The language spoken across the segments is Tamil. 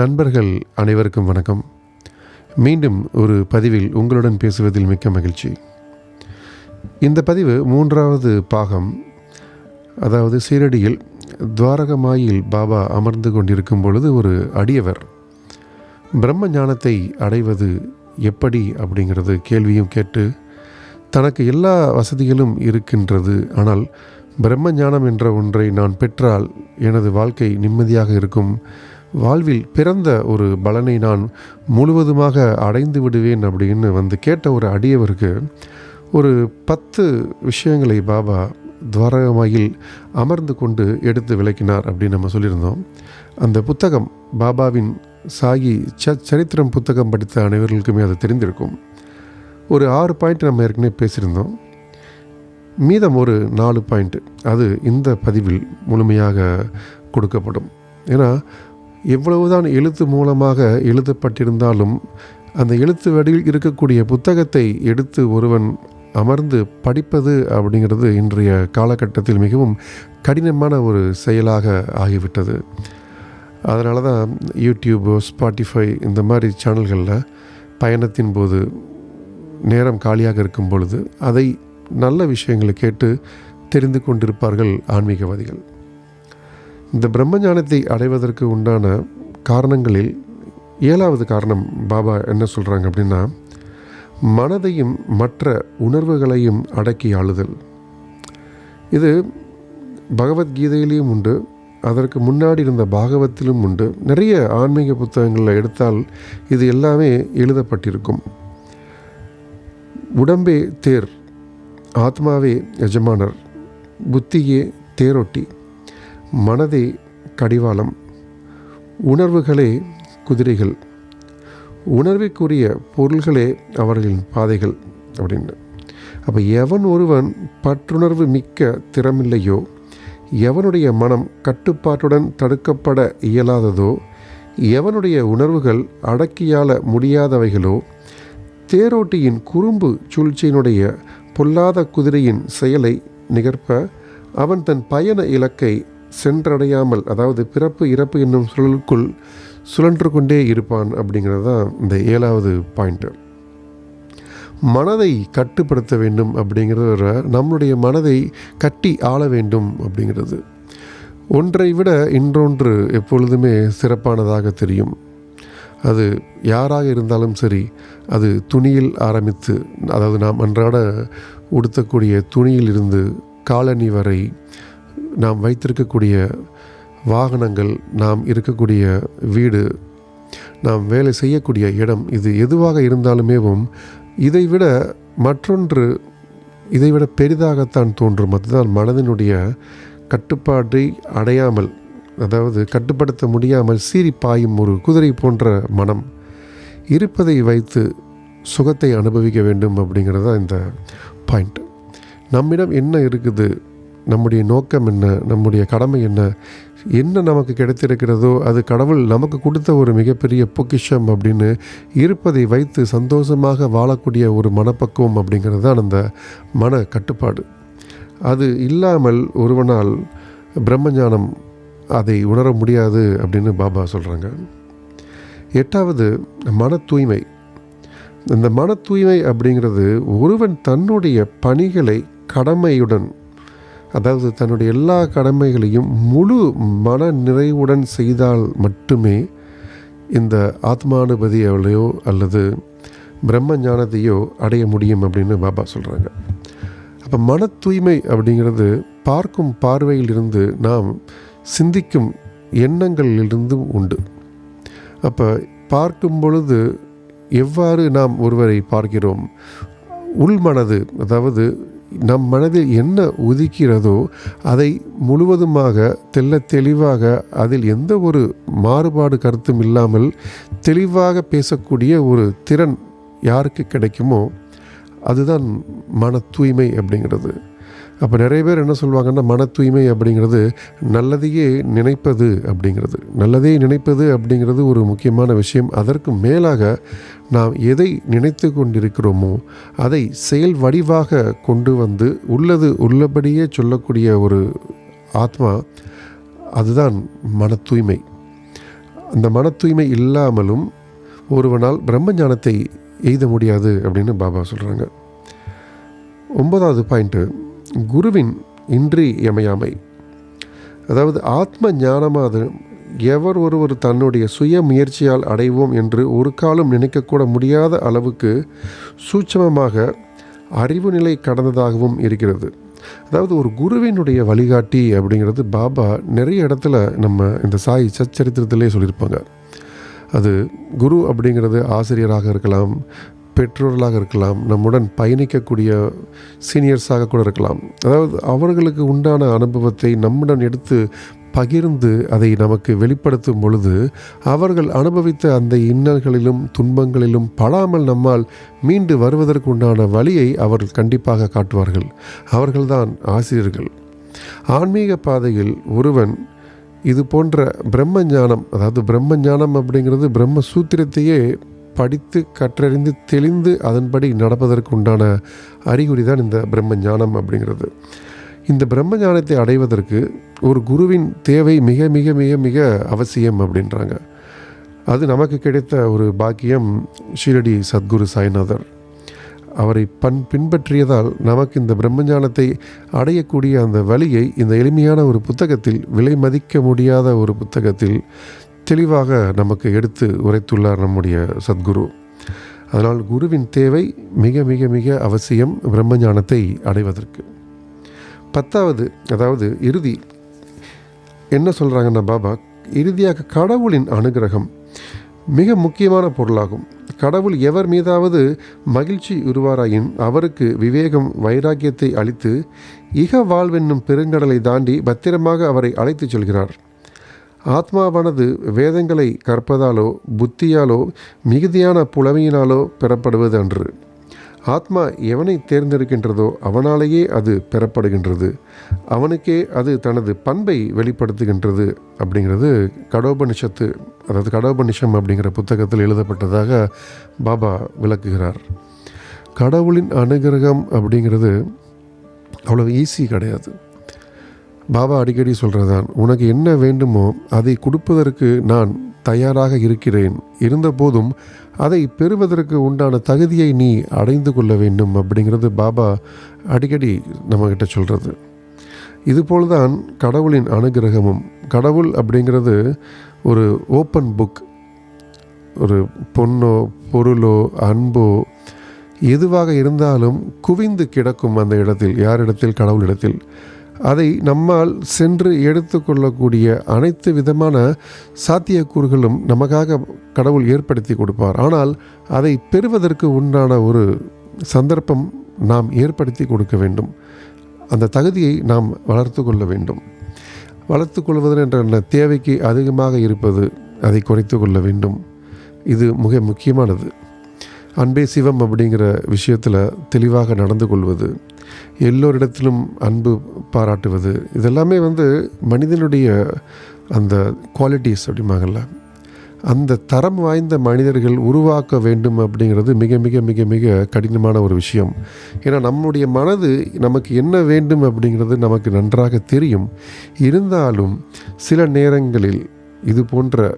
நண்பர்கள் அனைவருக்கும் வணக்கம். மீண்டும் ஒரு பதிவில் உங்களுடன் பேசுவதில் மிக்க மகிழ்ச்சி. இந்த பதிவு 3வது பாகம். அதாவது சீரடியில் துவாரகமாயில் பாபா அமர்ந்து கொண்டிருக்கும் பொழுது ஒரு அடியவர் பிரம்ம ஞானத்தை அடைவது எப்படி அப்படிங்கிறது கேள்வியும் கேட்டு, தனக்கு எல்லா வசதிகளும் இருக்கின்றது, ஆனால் பிரம்ம ஞானம் என்ற ஒன்றை நான் பெற்றால் எனது வாழ்க்கை நிம்மதியாக இருக்கும், வாழ்வில் பிறந்த ஒரு பலனை நான் முழுவதுமாக அடைந்து விடுவேன் அப்படின்னு வந்து கேட்ட ஒரு அடியவருக்கு ஒரு 10 விஷயங்களை பாபா துவாரகமாயில் அமர்ந்து கொண்டு எடுத்து விளக்கினார் அப்படின்னு நம்ம சொல்லியிருந்தோம். அந்த புத்தகம் பாபாவின் சாகி சரித்திரம் புத்தகம் படித்த அனைவர்களுக்குமே அது தெரிந்திருக்கும். ஒரு 6 பாயிண்ட் நம்ம ஏற்கனவே பேசியிருந்தோம். மீதம் ஒரு 4 பாயிண்ட் அது இந்த பதிவில் முழுமையாக கொடுக்கப்படும். ஏன்னா எவ்வளவுதான் எழுத்து மூலமாக எழுதப்பட்டிருந்தாலும் அந்த எழுத்து வடிவில் இருக்கக்கூடிய புத்தகத்தை எடுத்து ஒருவன் அமர்ந்து படிப்பது அப்படிங்கிறது இன்றைய காலகட்டத்தில் மிகவும் கடினமான ஒரு செயலாக ஆகிவிட்டது. அதனால தான் யூடியூபோ ஸ்பாட்டிஃபை இந்த மாதிரி சேனல்களில் பயணத்தின் போது நேரம் காலியாக இருக்கும் பொழுது அதை நல்ல விஷயங்களை கேட்டு தெரிந்து கொண்டிருப்பார்கள் ஆன்மீகவாதிகள். இந்த பிரம்ம ஞானத்தை அடைவதற்கு உண்டான காரணங்களில் 7வது காரணம் பாபா என்ன சொல்கிறாங்க அப்படின்னா, மனதையும் மற்ற உணர்வுகளையும் அடக்கி ஆளுதல். இது பகவத்கீதையிலையும் உண்டு, அதற்கு முன்னாடி இருந்த பாகவத்திலும் உண்டு. நிறைய ஆன்மீக புத்தகங்களில் எடுத்தால் இது எல்லாமே எழுதப்பட்டிருக்கும். உடம்பே தேர், ஆத்மாவே எஜமானர், புத்தியே தேரோட்டி, மனதே கடிவாளம், உணர்வுகளே குதிரைகள், உணர்வுக்குரிய பொருள்களே அவர்களின் பாதைகள் அப்படின்னு. அப்போ எவன் ஒருவன் பற்றுணர்வு மிக்க திறமில்லையோ, எவனுடைய மனம் கட்டுப்பாட்டுடன் தடுக்கப்பட இயலாததோ, எவனுடைய உணர்வுகள் அடக்கியாள முடியாதவைகளோ, தேரோட்டியின் குறும்பு சூழ்ச்சியினுடைய பொல்லாத குதிரையின் செயலை நிகர்ப்ப அவன் தன் பயண இலக்கை சென்றடையாமல், அதாவது பிறப்பு இறப்பு என்னும் சுழலுக்குள் சுழன்று கொண்டே இருப்பான் அப்படிங்கிறது தான் இந்த 7வது பாயிண்ட்டு. மனதை கட்டுப்படுத்த வேண்டும் அப்படிங்கிறத நம்மளுடைய மனதை கட்டி ஆள வேண்டும் அப்படிங்கிறது. ஒன்றை விட இன்னொன்று எப்பொழுதுமே சிறப்பானதாக தெரியும். அது யாராக இருந்தாலும் சரி, அது துணியில் ஆரம்பித்து, அதாவது நாம் அன்றாட உடுத்தக்கூடிய துணியில் இருந்து காலணி வரை, நாம் வைத்திருக்கக்கூடிய வாகனங்கள், நாம் இருக்கக்கூடிய வீடு, நாம் வேலை செய்யக்கூடிய இடம், இது எதுவாக இருந்தாலுமேவும் இதைவிட மற்றொன்று இதைவிட பெரிதாகத்தான் தோன்றும். அதுதான் மனதினுடைய கட்டுப்பாட்டை அடையாமல், அதாவது கட்டுப்படுத்த முடியாமல் சீறி பாயும் ஒரு குதிரை போன்ற மனம் இருப்பதை வைத்து சுகத்தை அனுபவிக்க வேண்டும் அப்படிங்கிறது தான் இந்த பாயிண்ட். நம்மிடம் என்ன இருக்குது, நம்முடைய நோக்கம் என்ன, நம்முடைய கடமை என்ன, என்ன நமக்கு கிடைத்திருக்கிறதோ அது கடவுள் நமக்கு கொடுத்த ஒரு மிகப்பெரிய பொக்கிஷம் அப்படின்னு இருப்பதை வைத்து சந்தோஷமாக வாழக்கூடிய ஒரு மனப்பக்குவம் அப்படிங்கிறது தான் அந்த மன கட்டுப்பாடு. அது இல்லாமல் ஒருவனால் பிரம்மஞானம் அதை உணர முடியாது அப்படின்னு பாபா சொல்கிறாங்க. 8வது மன தூய்மை. இந்த மன தூய்மை அப்படிங்கிறது ஒருவன் தன்னுடைய பணிகளை கடமையுடன், அதாவது தன்னுடைய எல்லா கடமைகளையும் முழு மன நிறைவுடன் செய்தால் மட்டுமே இந்த ஆத்மானுபதியோ அல்லது பிரம்ம ஞானத்தையோ அடைய முடியும் அப்படின்னு பாபா சொல்கிறாங்க. அப்போ மன தூய்மை அப்படிங்கிறது பார்க்கும் பார்வையிலிருந்து, நாம் சிந்திக்கும் எண்ணங்களிலிருந்தும் உண்டு. அப்போ பார்க்கும் பொழுது எவ்வாறு நாம் ஒருவரை பார்க்கிறோம், உள்மனது, அதாவது நம் மனதில் என்ன உதிக்கிறதோ அதை முழுவதுமாக தெளிவாக, அதில் எந்த ஒரு மாறுபாடு கருத்தும் இல்லாமல் தெளிவாக பேசக்கூடிய ஒரு திறன் யாருக்கு கிடைக்குமோ அதுதான் மன தூய்மை அப்படிங்கிறது. அப்போ நிறைய பேர் என்ன சொல்லுவாங்கன்னா, மன தூய்மை அப்படிங்கிறது நல்லதையே நினைப்பது அப்படிங்கிறது. நல்லதே நினைப்பது அப்படிங்கிறது ஒரு முக்கியமான விஷயம். அதற்கு மேலாக நாம் எதை நினைத்து கொண்டிருக்கிறோமோ அதை செயல் வடிவாக கொண்டு வந்து உள்ளது உள்ளபடியே சொல்லக்கூடிய ஒரு ஆத்மா, அதுதான் மன தூய்மை. அந்த மன தூய்மை இல்லாமலும் ஒருவனால் பிரம்ம ஞானத்தை எய்த முடியாது அப்படின்னு பாபா சொல்கிறாங்க. 9வது பாயிண்ட்டு, குருவின் இன்றியமையாமை. அதாவது ஆத்ம ஞானமாவது எவர் ஒருவர் தன்னுடைய சுய முயற்சியால் அடைவோம் என்று ஒரு காலம் நினைக்கக்கூட முடியாத அளவுக்கு சூட்சமமாக அறிவு நிலை கடந்ததாகவும் இருக்கிறது. அதாவது ஒரு குருவினுடைய வழிகாட்டி அப்படிங்கிறது பாபா நிறைய இடத்துல நம்ம இந்த சாய் சச்சரித்திரத்திலே சொல்லியிருப்பாங்க. அது குரு அப்படிங்கிறது ஆசிரியராக இருக்கலாம், பெற்றோர்களாக இருக்கலாம், நம்முடன் பயணிக்கக்கூடிய சீனியர்ஸாக கூட இருக்கலாம். அதாவது அவர்களுக்கு உண்டான அனுபவத்தை நம்முடன் எடுத்து பகிர்ந்து அதை நமக்கு வெளிப்படுத்தும் பொழுது அவர்கள் அனுபவித்த அந்த இன்னல்களிலும் துன்பங்களிலும் படாமல் நம்மால் மீண்டு வருவதற்கு உண்டான வழியை அவர்கள் கண்டிப்பாக காட்டுவார்கள். அவர்கள்தான் ஆசிரியர்கள். ஆன்மீக பாதையில் ஒருவன் இது போன்ற பிரம்ம ஞானம், அதாவது பிரம்ம ஞானம் அப்படிங்கிறது பிரம்ம சூத்திரத்தையே படித்து கற்றறிந்து தெளிந்து அதன்படி நடப்பதற்கு உண்டான அறிகுறி தான் இந்த பிரம்ம ஞானம் அப்படிங்கிறது. இந்த பிரம்ம ஞானத்தை அடைவதற்கு ஒரு குருவின் தேவை மிக மிக மிக மிக அவசியம் அப்படின்றாங்க. அது நமக்கு கிடைத்த ஒரு பாக்கியம். ஷீரடி சத்குரு சாய்நாதர் அவரை பின்பற்றியதால் நமக்கு இந்த பிரம்ம ஞானத்தை அடையக்கூடிய அந்த வழியை இந்த எளிமையான ஒரு புத்தகத்தில், விலை மதிக்க முடியாத ஒரு புத்தகத்தில் தெளிவாக நமக்கு எடுத்து உரைத்துள்ளார் நம்முடைய சத்குரு. அதனால் குருவின் தேவை மிக மிக மிக அவசியம் பிரம்ம ஞானத்தை அடைவதற்கு. 10வது, அதாவது இறுதி என்ன சொல்கிறாங்கன்னா பாபா, இறுதியாக கடவுளின் அனுகிரகம் மிக முக்கியமான பொருளாகும். கடவுள் எவர் மீதாவது மகிழ்ச்சி உருவாராயின் அவருக்கு விவேகம் வைராக்கியத்தை அளித்து இக வாழ்வென்னும் பெருங்கடலை தாண்டி பத்திரமாக அவரை அழைத்துச் செல்கிறார். ஆத்மாவானது வேதங்களை கற்பதாலோ புத்தியாலோ மிகுதியான புலமையினாலோ பெறப்படுவது அன்று. ஆத்மா எவனை தேர்ந்தெடுக்கின்றதோ அவனாலேயே அது பெறப்படுகின்றது, அவனுக்கே அது தனது பண்பை வெளிப்படுத்துகின்றது அப்படிங்கிறது கடோபனிஷத்து, அதாவது கடோபனிஷம் அப்படிங்கிற புத்தகத்தில் எழுதப்பட்டதாக பாபா விளக்குகிறார். கடவுளின் அனுகிரகம் அப்படிங்கிறது அவ்வளவு ஈஸி கிடையாது. பாபா அடிக்கடி சொல்கிறதான், உனக்கு என்ன வேண்டுமோ அதை கொடுப்பதற்கு நான் தயாராக இருக்கிறேன், இருந்தபோதும் அதை பெறுவதற்கு உண்டான தகுதியை நீ அடைந்து கொள்ள வேண்டும் அப்படிங்கிறது பாபா அடிக்கடி நம்மக்கிட்ட சொல்கிறது. இதுபோல்தான் கடவுளின் அனுகிரகமும். கடவுள் அப்படிங்கிறது ஒரு ஓப்பன் புக். ஒரு பொண்ணோ பொருளோ அன்போ எதுவாக இருந்தாலும் குவிந்து கிடக்கும் அந்த இடத்தில், யாரிடத்தில்? கடவுளிடத்தில். அதை நம்மால் சென்று எடுத்துக்கொள்ளக்கூடிய அனைத்து விதமான சாத்தியக்கூறுகளும் நமக்காக கடவுள் ஏற்படுத்தி கொடுப்பார். ஆனால் அதை பெறுவதற்கு உண்டான ஒரு சந்தர்ப்பம் நாம் ஏற்படுத்தி கொடுக்க வேண்டும். அந்த தகுதியை நாம் வளர்த்து கொள்ள வேண்டும். வளர்த்து கொள்வது என்ற தேவைக்கு அதிகமாக இருப்பது, அதை குறைத்து கொள்ள வேண்டும். இது மிக முக்கியமானது. அன்பே சிவம் அப்படிங்கிற விஷயத்தில் தெளிவாக நடந்து கொள்வது, எல்லோரிடத்திலும் அன்பு பாராட்டுவது, இதெல்லாமே மனிதனுடைய அந்த குவாலிட்டிஸ் அப்படிம்பாங்கள்ல, அந்த தரம் வாய்ந்த மனிதர்கள் உருவாக்க வேண்டும் அப்படிங்கிறது மிக மிக மிக மிக கடினமான ஒரு விஷயம். ஏன்னா நம்முடைய மனது நமக்கு என்ன வேண்டும் அப்படிங்கிறது நமக்கு நன்றாக தெரியும். இருந்தாலும் சில நேரங்களில் இது போன்ற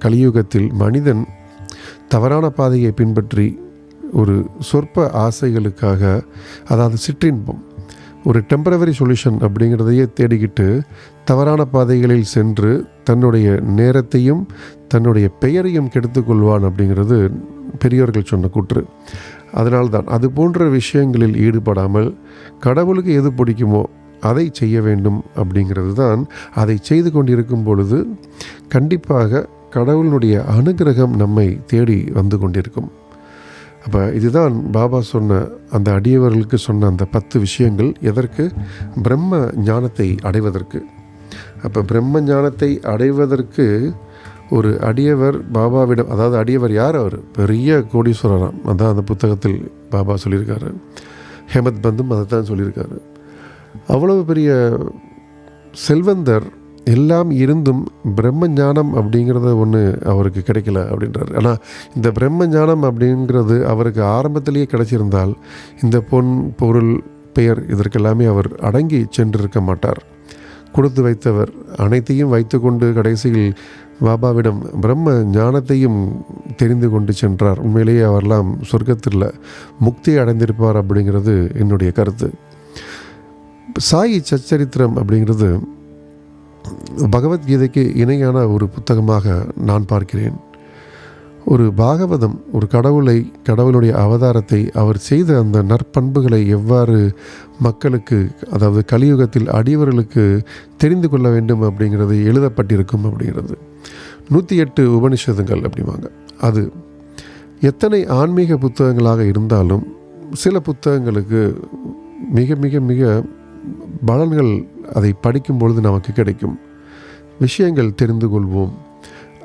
கலியுகத்தில் மனிதன் தவறான பாதையை பின்பற்றி ஒரு சொற்ப ஆசைகளுக்காக, அதாவது சிற்றின்பம், ஒரு டெம்பரவரி சொல்யூஷன் அப்படிங்கிறதையே தேடிக்கிட்டு தவறான பாதைகளில் சென்று தன்னுடைய நேரத்தையும் தன்னுடைய பெயரையும் கெடுத்துக்கொள்வான் அப்படிங்கிறது பெரியோர்கள் சொன்ன கூற்று. அதனால்தான் அது போன்ற விஷயங்களில் ஈடுபடாமல் கடவுளுக்கு எது பிடிக்குமோ அதை செய்ய வேண்டும் அப்படிங்கிறது தான். அதை செய்து கொண்டிருக்கும் பொழுது கண்டிப்பாக கடவுளுடைய அனுகிரகம் நம்மை தேடி வந்து கொண்டிருக்கும். அப்போ இதுதான் பாபா சொன்ன, அந்த அடியவர்களுக்கு சொன்ன அந்த 10 விஷயங்கள். எதற்கு? பிரம்ம ஞானத்தை அடைவதற்கு. அப்போ பிரம்ம ஞானத்தை அடைவதற்கு ஒரு அடியவர் பாபாவிடம், அதாவது அடியவர் யார்? அவர் பெரிய கோடீஸ்வரராம். அதான் அந்த புத்தகத்தில் பாபா சொல்லியிருக்காரு. ஹேமத் பந்தும் அதை தான் சொல்லியிருக்காரு. அவ்வளவு பெரிய செல்வந்தர் எல்லாம் இருந்தும் பிரம்ம ஞானம் அப்படிங்கிறத ஒன்று அவருக்கு கிடைக்கல அப்படின்றார். ஆனால் இந்த பிரம்ம ஞானம் அப்படிங்கிறது அவருக்கு ஆரம்பத்திலேயே கிடைச்சிருந்தால் இந்த பொன் பொருள் பெயர் இதற்கெல்லாமே அவர் அடங்கி சென்றிருக்க மாட்டார். கொடுத்து வைத்தவர். அனைத்தையும் வைத்து கொண்டு கடைசியில் பாபாவிடம் பிரம்ம ஞானத்தையும் தெரிந்து கொண்டு சென்றார். உண்மையிலேயே அவரெல்லாம் சொர்க்கத்தில் முக்தி அடைந்திருப்பார் அப்படிங்கிறது என்னுடைய கருத்து. சாயி சச்சரித்திரம் அப்படிங்கிறது பகவத்கீதைக்கு இணையான ஒரு புத்தகமாக நான் பார்க்கிறேன். ஒரு பாகவதம் ஒரு கடவுளுடைய அவதாரத்தை, அவர் செய்த அந்த நற்பண்புகளை எவ்வாறு மக்களுக்கு, அதாவது கலியுகத்தில் அடியவர்களுக்கு தெரிந்து கொள்ள வேண்டும் அப்படிங்கிறது எழுதப்பட்டிருக்கும் அப்படிங்கிறது. 108 உபனிஷதங்கள் அப்படிவாங்க. அது எத்தனை ஆன்மீக புத்தகங்களாக இருந்தாலும் சில புத்தகங்களுக்கு மிக மிக மிக பலன்கள் அதை படிக்கும் பொழுது நமக்கு கிடைக்கும். விஷயங்கள் தெரிந்து கொள்வோம்.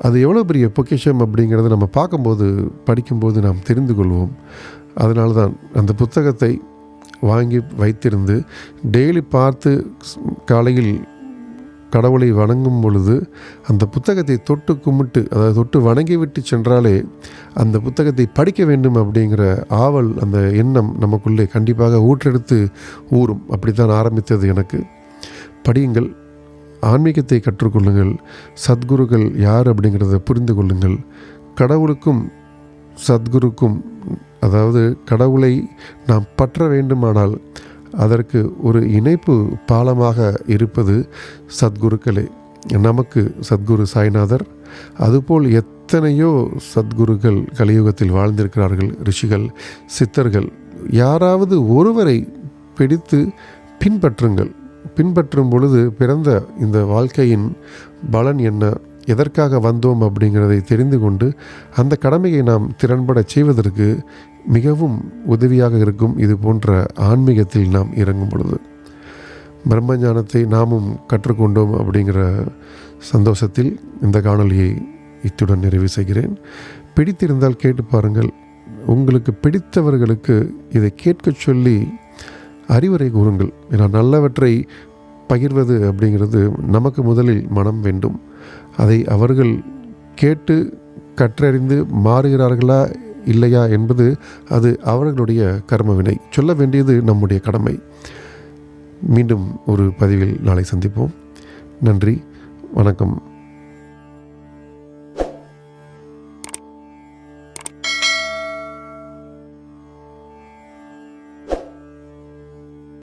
அது எவ்வளோ பெரிய பொக்கிஷம் அப்படிங்கிறத நம்ம பார்க்கும்போது, படிக்கும்போது நாம் தெரிந்து கொள்வோம். அதனால தான் அந்த புத்தகத்தை வாங்கி வைத்திருந்து டெய்லி பார்த்து காலையில் கடவுளை வணங்கும் பொழுது அந்த புத்தகத்தை தொட்டு கும்பிட்டு, அதாவது தொட்டு வணங்கிவிட்டு சென்றாலே அந்த புத்தகத்தை படிக்க வேண்டும் அப்படிங்கிற ஆவல், அந்த எண்ணம் நமக்குள்ளே கண்டிப்பாக ஊற்றெடுத்து ஊறும். அப்படித்தான் ஆரம்பித்தது எனக்கு. படியுங்கள், ஆன்மீகத்தை கற்றுக்கொள்ளுங்கள், சத்குருக்கள் யார் அப்படிங்கிறத புரிந்து கொள்ளுங்கள். கடவுளுக்கும் சத்குருக்கும், அதாவது கடவுளை நாம் பற்ற வேண்டுமானால் அதற்கு ஒரு இணைப்பு பாலமாக இருப்பது சத்குருக்களே. நமக்கு சத்குரு சாய்நாதர், அதுபோல் எத்தனையோ சத்குருக்கள் கலியுகத்தில் வாழ்ந்திருக்கிறார்கள். ரிஷிகள், சித்தர்கள். யாராவது ஒருவரை பிடித்து பின்பற்றுங்கள். பின்பற்றும் பொழுது பிறந்த இந்த வாழ்க்கையின் பலன் என்ன, எதற்காக வந்தோம் அப்படிங்கிறதை தெரிந்து கொண்டு அந்த கடமையை நாம் திறன்பட செய்வதற்கு மிகவும் உதவியாக இருக்கும். இது போன்ற ஆன்மீகத்தில் நாம் இறங்கும் பொழுது பிரம்ம ஞானத்தை நாமும் கற்றுக்கொண்டோம் அப்படிங்கிற சந்தோஷத்தில் இந்த காணொலியை இத்துடன் நிறைவு செய்கிறேன். பிடித்திருந்தால் கேட்டு பாருங்கள். உங்களுக்கு பிடித்தவர்களுக்கு இதை கேட்க சொல்லி அறிவுரை கூறுங்கள். ஏன்னா நல்லவற்றை பகிர்வது அப்படிங்கிறது நமக்கு முதலில் மனம் வேண்டும். அதை அவர்கள் கேட்டு கற்றறிந்து மாறுகிறார்களா இல்லையா என்பது அது அவர்களுடைய கர்மவினை. சொல்ல வேண்டியது நம்முடைய கடமை. மீண்டும் ஒரு பதிவில் நாளை சந்திப்போம். நன்றி, வணக்கம்.